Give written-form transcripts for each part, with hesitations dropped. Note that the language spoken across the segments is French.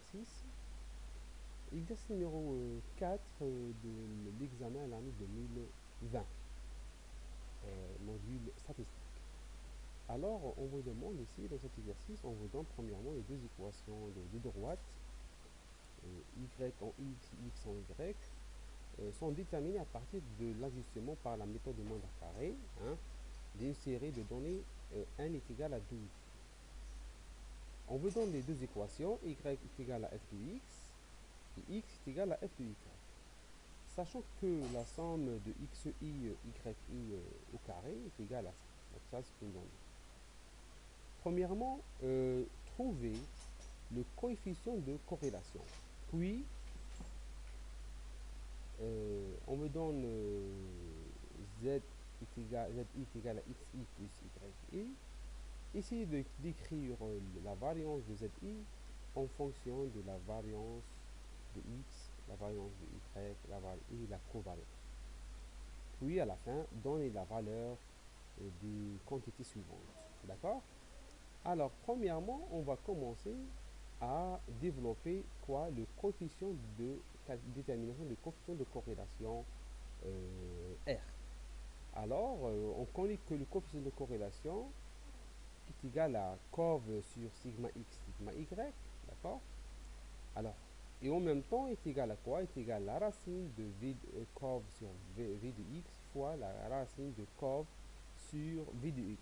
exercice. Exercice numéro 4 de l'examen à l'année 2020, module statistique. Alors, on vous demande ici, dans cet exercice, on vous donne premièrement les deux équations de droite, y en x en y, sont déterminées à partir de l'ajustement par la méthode de moins à carré, hein, d'une série de données n est égal à 12. On vous donne les deux équations, y est égal à f de x et x est égal à f de y. Sachant que la somme de xi, yi au carré est égale à ça. Donc ça, c'est une donnée. Premièrement, trouver le coefficient de corrélation. Puis, on me donne zi est égal à xi plus yi. Essayez d'écrire la variance de zi en fonction de la variance de x, la variance de y, et la covariance. Puis, à la fin, donner la valeur des quantités suivantes. D'accord? Alors, premièrement, on va commencer à développer quoi? Le coefficient de détermination du coefficient de corrélation R. Alors, on connaît que le coefficient de corrélation est égal à cov sur sigma x, sigma y. D'accord? Alors, et en même temps, est égal à quoi? Est égal à la racine de v cov sur v de x fois la racine de cov sur v de y.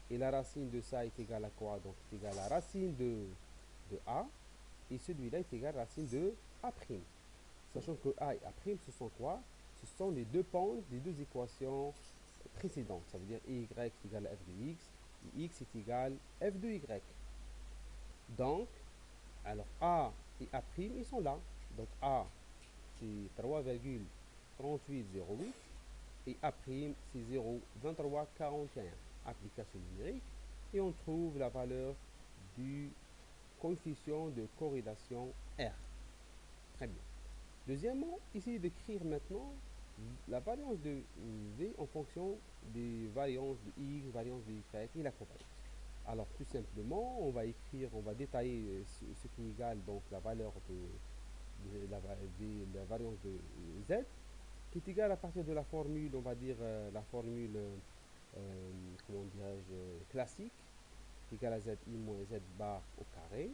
Et la racine de ça est égale à quoi? Donc, est égal à la racine de a. Et celui-là est égal à la racine de a'. Sachant que a et a', ce sont quoi? Ce sont les deux pentes des deux équations précédentes. Ça veut dire y est égal à f de x et x est égal à f de y. Donc, alors a et a', ils sont là. Donc a, c'est 3,3808 et a', c'est 0,2341. Application numérique. Et on trouve la valeur du coefficient de corrélation R. Très bien. Deuxièmement, essayez d'écrire maintenant la variance de V en fonction des variances de X, variance de Y et la covariance. Alors, tout simplement, on va écrire, on va détailler ce qui égale donc la valeur de la variance de Z, qui est égale à partir de la formule, on va dire la formule, comment dirais-je, classique, égale à zi moins z bar au carré.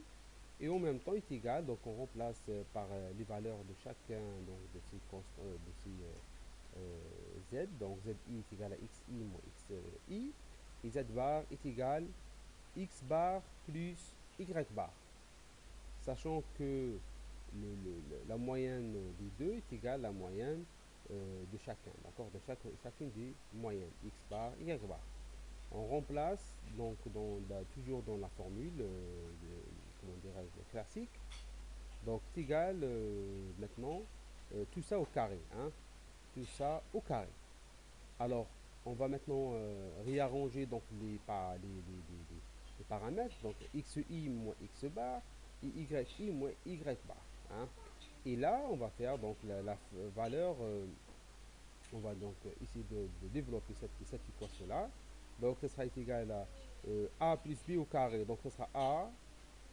Et en même temps, est égal, donc on remplace par les valeurs de chacun donc, de ces, z. Donc zi est égal à xi moins xi. Et z bar est égal à x bar plus y bar. Sachant que la moyenne des deux est égale à la moyenne de chacun, d'accord, de chacune des moyennes, x bar, y bar. On remplace donc toujours dans la formule comment dirais-je, classique. Donc c'est égal maintenant tout ça au carré, hein, tout ça au carré. Alors on va maintenant réarranger donc les paramètres, donc xi moins x bar et yi moins y bar, hein. Et là on va faire donc la valeur, on va donc essayer de développer cette équation là. Donc ce sera égal à a plus b au carré, donc ce sera a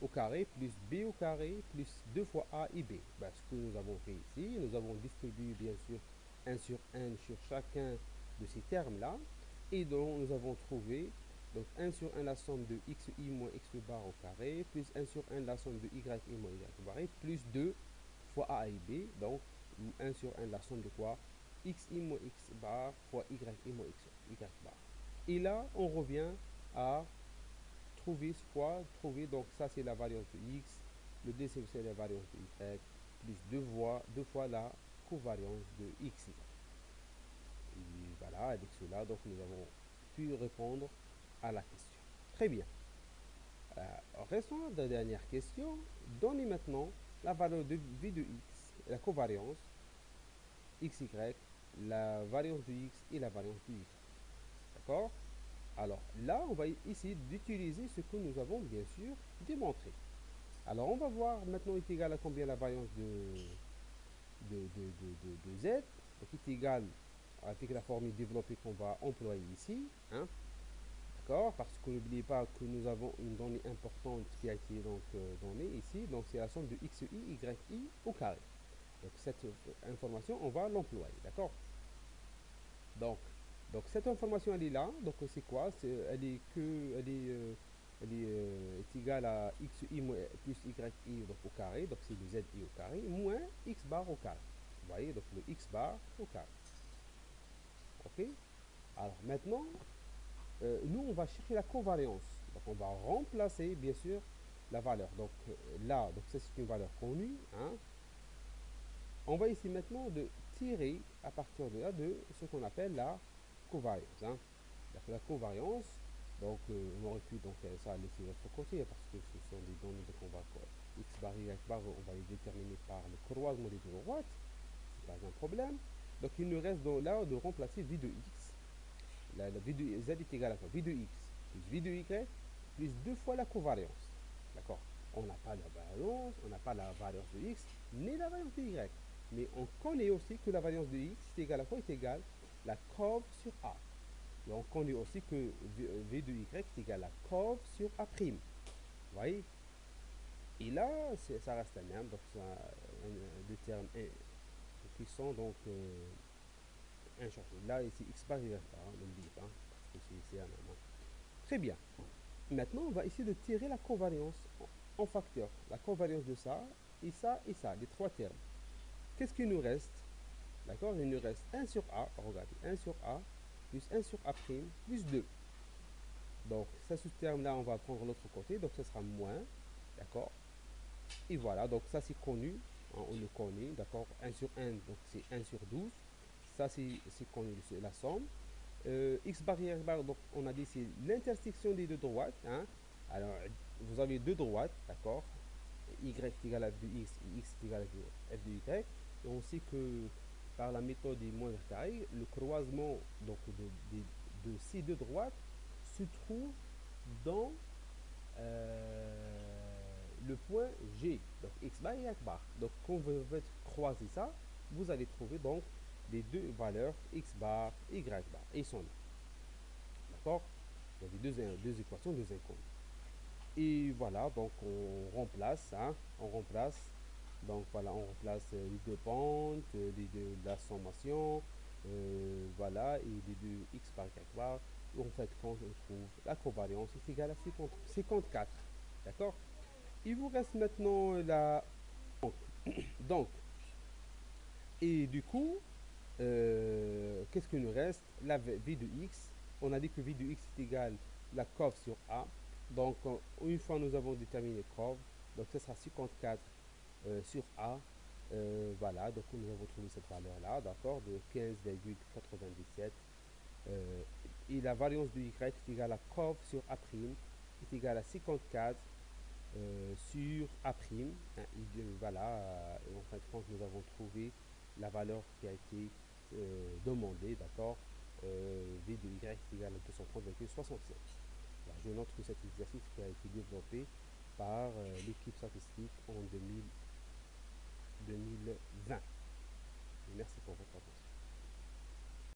au carré plus b au carré plus 2 fois a et b. Ben, ce que nous avons fait ici, nous avons distribué bien sûr 1 sur 1 sur chacun de ces termes-là. Et donc nous avons trouvé donc 1 sur 1 la somme de xi moins x bar au carré, plus 1 sur 1 la somme de yi moins y bar, plus 2 fois a et b. Donc 1 sur 1 la somme de quoi? Xi moins x bar fois y moins y bar. Et là, on revient à trouver quoi? Trouver, donc ça c'est la variance de x, le d c'est la variance de y, plus deux fois la covariance de x. Et voilà, avec cela, donc nous avons pu répondre à la question. Très bien. Restons à la dernière question. Donnez maintenant la valeur de v de x, la covariance, xy, la variance de x et la variance de y. D'accord? Alors là, on va essayer d'utiliser ce que nous avons bien sûr démontré. Alors on va voir maintenant est égal à combien la variance de z. Donc est égal avec la formule développée qu'on va employer ici. Hein. D'accord? Parce que n'oubliez pas que nous avons une donnée importante qui a été donc donnée ici. Donc c'est la somme de xi, yi au carré. Donc cette information, on va l'employer. D'accord? Donc, donc cette information, elle est là. Donc c'est quoi? Elle est que, est égale à xi plus yi donc, au carré. Donc c'est le zi au carré moins x bar au carré. Vous voyez? Donc le x bar au carré. Ok? Alors maintenant, nous, on va chercher la covariance. Donc, on va remplacer, bien sûr, la valeur. Donc, là, donc ça, c'est une valeur connue. Hein. On va essayer maintenant de tirer, à partir de là, de ce qu'on appelle la covariance. Hein. La covariance, donc, on aurait pu donc, ça laisser de l'autre côté, parce que ce sont des données, donc on va, x bar, y bar, on va les déterminer par le croisement des deux droites. C'est pas un problème. Donc, il nous reste donc, là de remplacer v de x. La v de z est égale à quoi? V de x plus v de y plus 2 fois la covariance. D'accord? On n'a pas la variance, on n'a pas la variance de x, ni la variance de y. Mais on connaît aussi que la variance de x est égale à quoi? Est égale la courbe sur a. Et on connaît aussi que v de y est égal à la courbe sur a'. Vous voyez? Et là, ça reste la même. Donc, c'est deux termes qui sont donc inchangés. Là, ici, x bar, y bar, n'oubliez pas, parce que c'est un même. Hein. Très bien. Maintenant, on va essayer de tirer la covariance en facteur. La covariance de ça, et ça, les trois termes. Qu'est-ce qu'il nous reste? D'accord? Il nous reste 1 sur A, regardez, 1 sur A, plus 1 sur A', plus 2. Donc, ça, ce terme-là, on va prendre l'autre côté, donc ça sera moins, d'accord? Et voilà, donc ça, c'est connu, hein, on le connaît, d'accord? 1 sur 1, donc c'est 1 sur 12. Ça, c'est connu, c'est la somme. X bar, Y bar, donc on a dit c'est l'intersection des deux droites. Hein. Alors, vous avez deux droites, d'accord? Y est égal à f de x et x est égal à f de y. Et on sait que par la méthode des moindres carrés, le croisement donc, de ces deux droites se trouve dans le point G, donc x bar et y bar. Donc, quand vous faites croiser ça, vous allez trouver donc les deux valeurs x bar et y bar. Et ils sont là. D'accord? Il y a deux équations, deux inconnues. Et voilà, donc on remplace, hein, on remplace. Donc voilà, on remplace les deux pentes, la sommation, voilà, et les deux x bar y bar. En fait, quand on trouve la covariance est égale à 54. D'accord? Il vous reste maintenant la. Donc, et du coup, qu'est-ce qu'il nous reste? La v de x. On a dit que v de x est égal à la courbe sur a. Donc, une fois nous avons déterminé courbe, donc ce sera 54 sur a. Voilà, donc nous avons trouvé cette valeur-là, d'accord, de 15,97. Et la variance de y est égale à la courbe sur a' est égale à 54 sur a'. Hein, et voilà, en fin de compte, nous avons trouvé la valeur qui a été demandée, d'accord, v de y est égal à 230,67. Je note que cet exercice qui a été développé par l'équipe statistique en 2020. Merci pour votre attention.